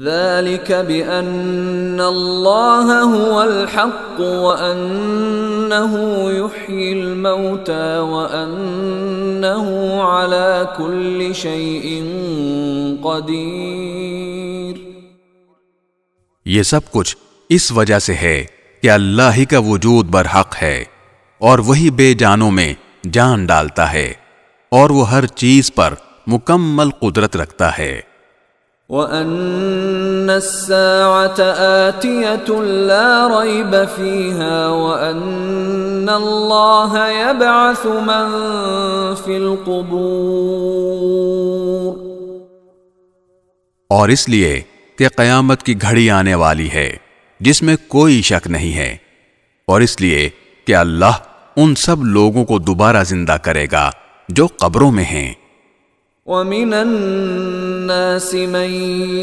ذلك بأن الله هو الحق وأنه يحيي الموتى وأنه على كل شيء قدير۔ یہ سب کچھ اس وجہ سے ہے کہ اللہ ہی کا وجود برحق ہے اور وہی بے جانوں میں جان ڈالتا ہے اور وہ ہر چیز پر مکمل قدرت رکھتا ہے۔ وَأَنَّ السَّاعَةَ آتِيَةٌ لَا رَيْبَ فِيهَا وَأَنَّ اللَّهَ يَبْعَثُ مَن فِي الْقُبُورِ۔ اور اس لیے کہ قیامت کی گھڑی آنے والی ہے جس میں کوئی شک نہیں ہے، اور اس لیے کہ اللہ ان سب لوگوں کو دوبارہ زندہ کرے گا جو قبروں میں ہیں۔ وَمِنَ النَّاسِ مَن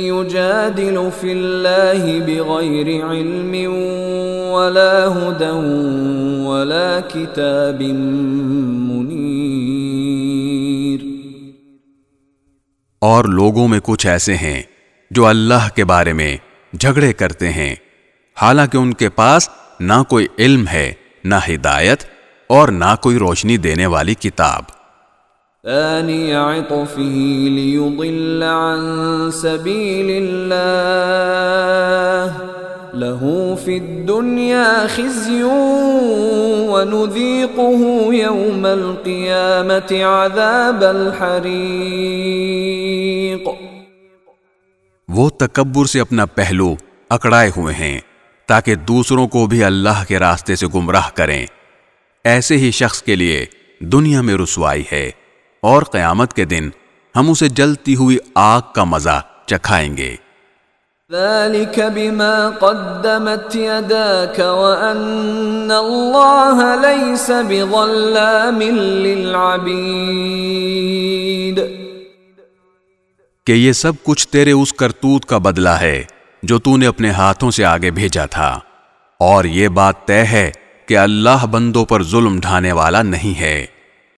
يُجَادِلُ فِي اللَّهِ بِغَيْرِ عِلْمٍ وَلَا هُدًى وَلَا كِتَابٍ مُنِيرٍ۔ اور لوگوں میں کچھ ایسے ہیں جو اللہ کے بارے میں جھگڑے کرتے ہیں حالانکہ ان کے پاس نہ کوئی علم ہے، نہ ہدایت اور نہ کوئی روشنی دینے والی کتاب۔ ثاني عطفه ليضل عن سبيل الله له في الدنيا خزي ونذيقه يوم القيامة عذاب الحريق۔ وہ تکبر سے اپنا پہلو اکڑائے ہوئے ہیں تاکہ دوسروں کو بھی اللہ کے راستے سے گمراہ کریں۔ ایسے ہی شخص کے لیے دنیا میں رسوائی ہے اور قیامت کے دن ہم اسے جلتی ہوئی آگ کا مزہ چکھائیں گے۔ ذلك بما قدمت يداك وأن الله ليس بظلام للعبيد۔ کہ یہ سب کچھ تیرے اس کرتوت کا بدلہ ہے جو تو نے اپنے ہاتھوں سے آگے بھیجا تھا، اور یہ بات طے ہے کہ اللہ بندوں پر ظلم ڈھانے والا نہیں ہے۔